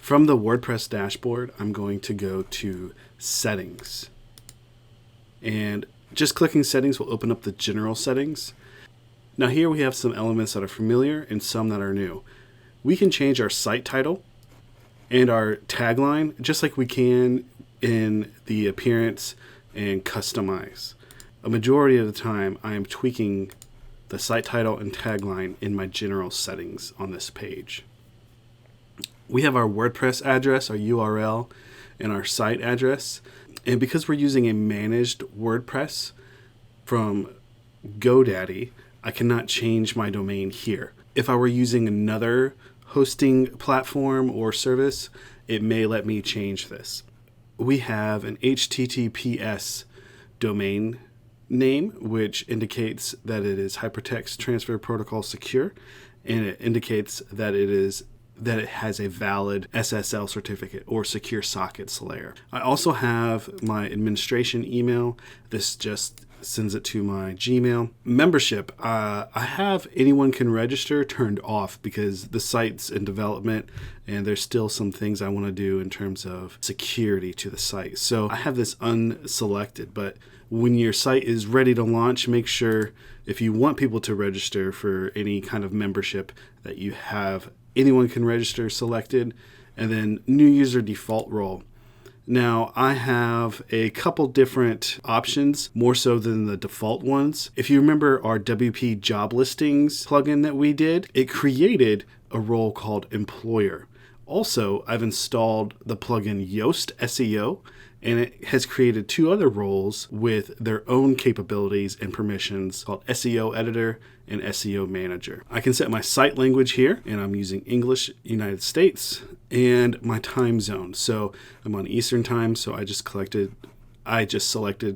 From the WordPress dashboard, I'm going to go to Settings. And just clicking Settings will open up the general settings. Now here we have some elements that are familiar and some that are new. We can change our site title and our tagline just like we can in the appearance and customize. A majority of the time I am tweaking the site title and tagline in my general settings on this page. We have our WordPress address, our URL, and our site address. And because we're using a managed WordPress from GoDaddy, I cannot change my domain here. If I were using another hosting platform or service, it may let me change this. We have an HTTPS domain name, which indicates that it is Hypertext Transfer Protocol Secure, and it indicates that it has a valid SSL certificate or secure sockets layer. I also have my administration email. This just sends it to my Gmail. Membership, I have anyone can register turned off because the site's in development and there's still some things I want to do in terms of security to the site. So I have this unselected, but when your site is ready to launch, make sure if you want people to register for any kind of membership that you have anyone can register selected, and then new user default role. Now I have a couple different options, more so than the default ones. If you remember our WP job listings plugin that we did, it created a role called employer. Also, I've installed the plugin Yoast SEO, and it has created two other roles with their own capabilities and permissions called SEO Editor and SEO Manager. I can set my site language here, and I'm using English United States, and my time zone. So I'm on Eastern time, so I just selected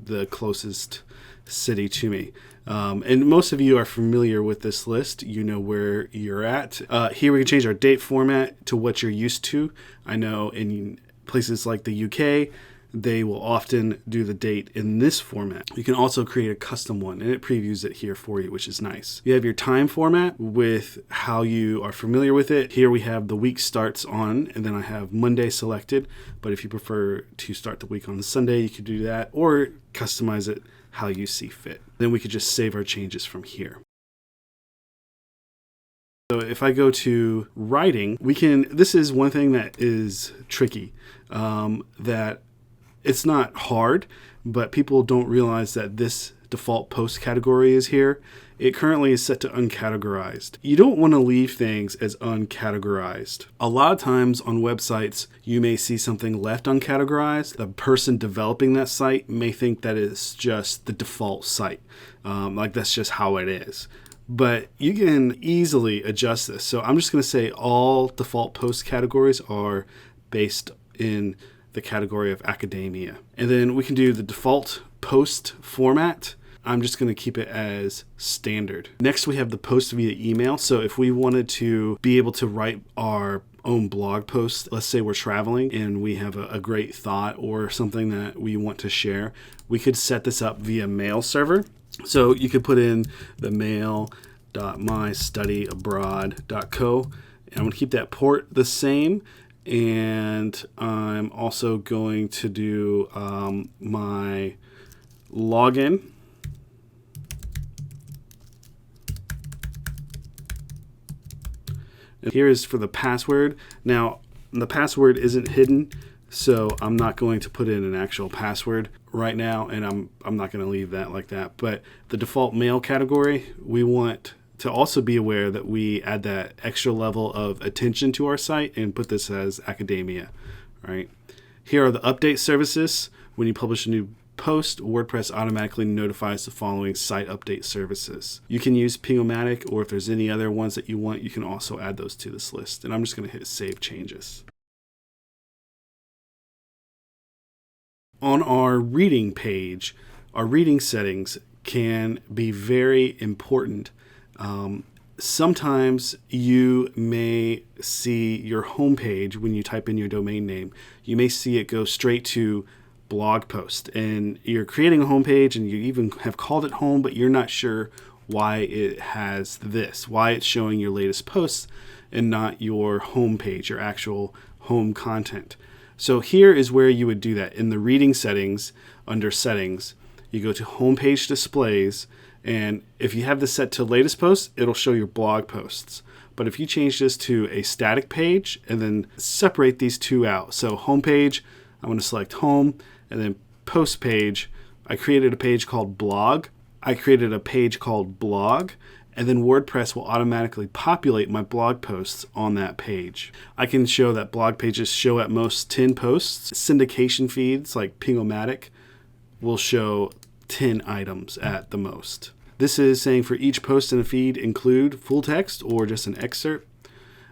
the closest city to me. And most of you are familiar with this list. You know where you're at. Here we can change our date format to what you're used to. I know in places like the UK, they will often do the date in this format. You can also create a custom one, and it previews it here for you, which is nice. You have your time format with how you are familiar with it. Here we have the week starts on, and then I have Monday selected. But if you prefer to start the week on Sunday, you could do that, or customize it how you see fit. Then we could just save our changes from here. So if I go to writing, this is one thing that is tricky, that it's not hard, but people don't realize that this default post category is here. It currently is set to uncategorized. You don't want to leave things as uncategorized. A lot of times on websites, you may see something left uncategorized. The person developing that site may think that it's just the default site. Like that's just how it is. But you can easily adjust this. So I'm just going to say all default post categories are based in the category of academia. And then we can do the default post format. I'm just going to keep it as standard. Next, we have the post via email. So if we wanted to be able to write our own blog post, let's say we're traveling and we have a great thought or something that we want to share, we could set this up via mail server. So you could put in the mail.mystudyabroad.co, and I'm going to keep that port the same. And I'm also going to do my login. And here is for the password. Now, the password isn't hidden, so I'm not going to put in an actual password right now, and I'm not going to leave that like that. But the default mail category, we want to also be aware that we add that extra level of attention to our site and put this as academia, right? Here are the update services. When you publish a new post, WordPress automatically notifies the following site update services. You can use Ping-O-Matic, or if there's any other ones that you want, you can also add those to this list. And I'm just going to hit Save Changes. On our reading page, our reading settings can be very important. Sometimes you may see your homepage when you type in your domain name. You may see it go straight to blog post, and you're creating a homepage and you even have called it home, but you're not sure why it has this, why it's showing your latest posts and not your homepage, your actual home content. So here is where you would do that. In the reading settings, under settings, you go to homepage displays, and if you have this set to latest posts, it'll show your blog posts. But if you change this to a static page and then separate these two out, so homepage, I'm going to select home, and then post page, I created a page called blog. I created a page called blog, and then WordPress will automatically populate my blog posts on that page. I can show that blog pages show at most 10 posts. Syndication feeds like Ping-O-Matic will show 10 items at the most. This is saying for each post in a feed include full text or just an excerpt.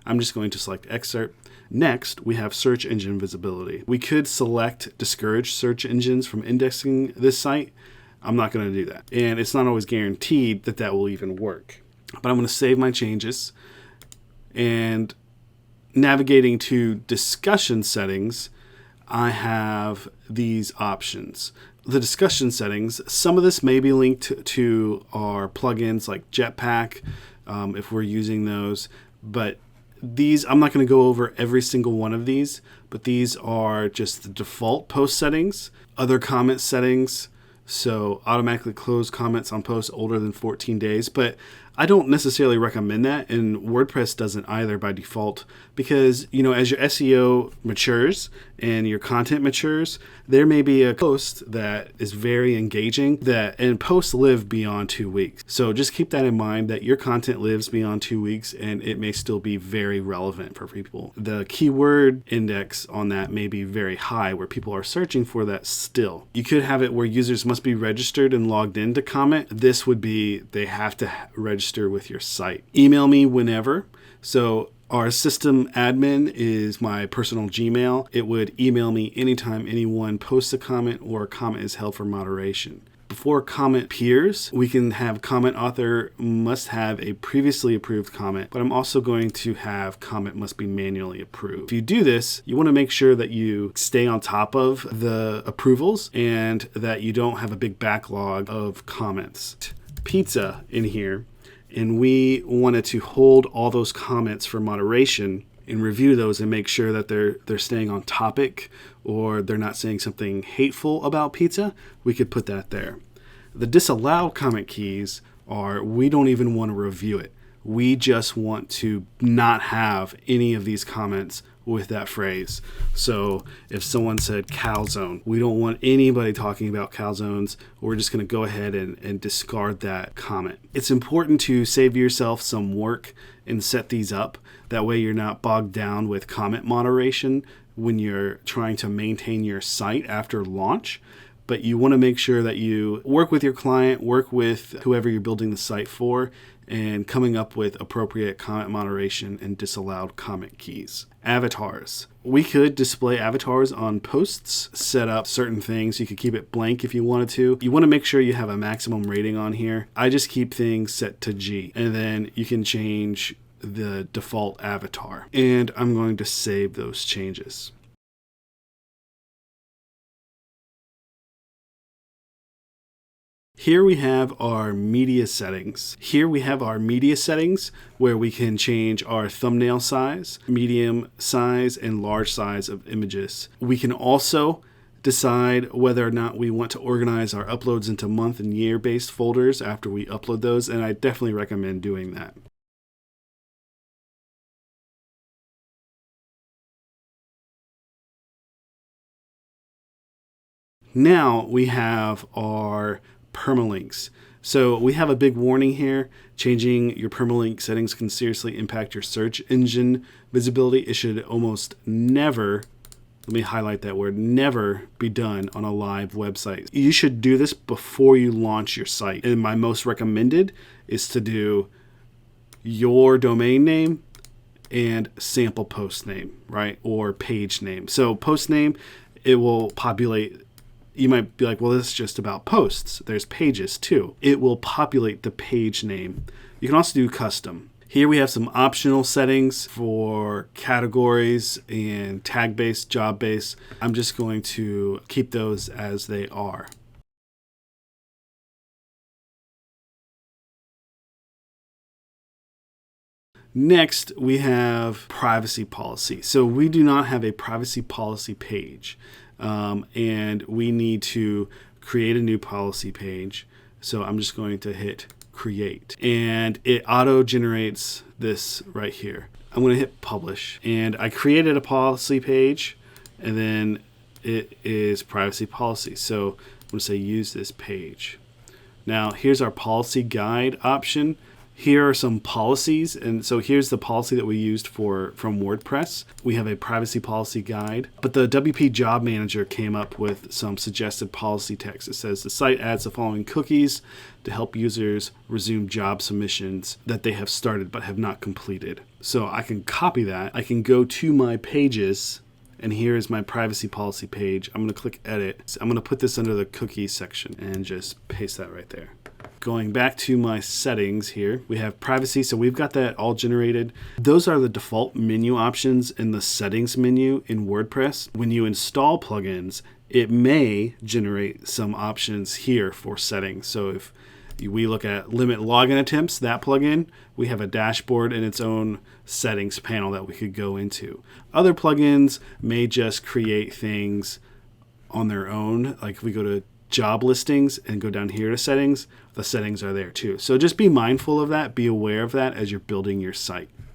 I'm just going to select excerpt. Next, we have search engine visibility. We could select discourage search engines from indexing this site. I'm not going to do that. And it's not always guaranteed that that will even work. But I'm going to save my changes. And navigating to discussion settings, I have these options. The discussion settings, some of this may be linked to our plugins like Jetpack, if we're using those. But these, I'm not going to go over every single one of these, but these are just the default post settings, other comment settings. So automatically close comments on posts older than 14 days. But I don't necessarily recommend that, and WordPress doesn't either by default, because, you know, as your SEO matures and your content matures, there may be a post that is very engaging and posts live beyond 2 weeks. So just keep that in mind, that your content lives beyond 2 weeks and it may still be very relevant for people. The keyword index on that may be very high where people are searching for that still. You could have it where users must be registered and logged in to comment. This would be they have to register with your site. Email me whenever. So our system admin is my personal Gmail. It would email me anytime anyone posts a comment or a comment is held for moderation. Before a comment appears, we can have comment author must have a previously approved comment, but I'm also going to have comment must be manually approved. If you do this, you want to make sure that you stay on top of the approvals and that you don't have a big backlog of comments. Pizza in here, and we wanted to hold all those comments for moderation and review those and make sure that they're staying on topic or they're not saying something hateful about pizza. We could put that there. The disallowed comment keys are we don't even want to review it. We just want to not have any of these comments with that phrase. So if someone said calzone, we don't want anybody talking about calzones. We're just going to go ahead and discard that comment. It's important to save yourself some work and set these up. That way you're not bogged down with comment moderation when you're trying to maintain your site after launch. But you want to make sure that you work with your client, work with whoever you're building the site for, and coming up with appropriate comment moderation and disallowed comment keys. Avatars. We could display avatars on posts, set up certain things. You could keep it blank if you wanted to. You want to make sure you have a maximum rating on here. I just keep things set to G, and then you can change the default avatar. And I'm going to save those changes. Here we have our media settings. Here we have our media settings where we can change our thumbnail size, medium size, and large size of images. We can also decide whether or not we want to organize our uploads into month and year based folders after we upload those, and I definitely recommend doing that. Now we have our permalinks. So we have a big warning here. Changing your permalink settings can seriously impact your search engine visibility. It should almost never, let me highlight that word, never be done on a live website. You should do this before you launch your site. And my most recommended is to do your domain name and sample post name, right? Or page name. So post name, it will populate. You might be like, well, this is just about posts. There's pages too. It will populate the page name. You can also do custom. Here we have some optional settings for categories and tag-based, job-based. I'm just going to keep those as they are. Next, we have privacy policy. So we do not have a privacy policy page, and we need to create a new policy page. So I'm just going to hit create, and it auto generates this right here. I'm going to hit publish, and I created a policy page, and then it is privacy policy. So I'm going to say use this page. Now here's our policy guide option. Here are some policies, and so here's the policy that we used from WordPress. We have a privacy policy guide, but the WP Job Manager came up with some suggested policy text. It says the site adds the following cookies to help users resume job submissions that they have started but have not completed. So I can copy that. I can go to my pages, and here is my privacy policy page. I'm going to click edit. So I'm going to put this under the cookies section and just paste that right there. Going back to my settings here, we have privacy. So we've got that all generated. Those are the default menu options in the settings menu in WordPress. When you install plugins, it may generate some options here for settings. So if we look at limit login attempts, that plugin, we have a dashboard and its own settings panel that we could go into. Other plugins may just create things on their own. Like if we go to job listings and go down here to settings, the settings are there too. So just be mindful of that, be aware of that as you're building your site.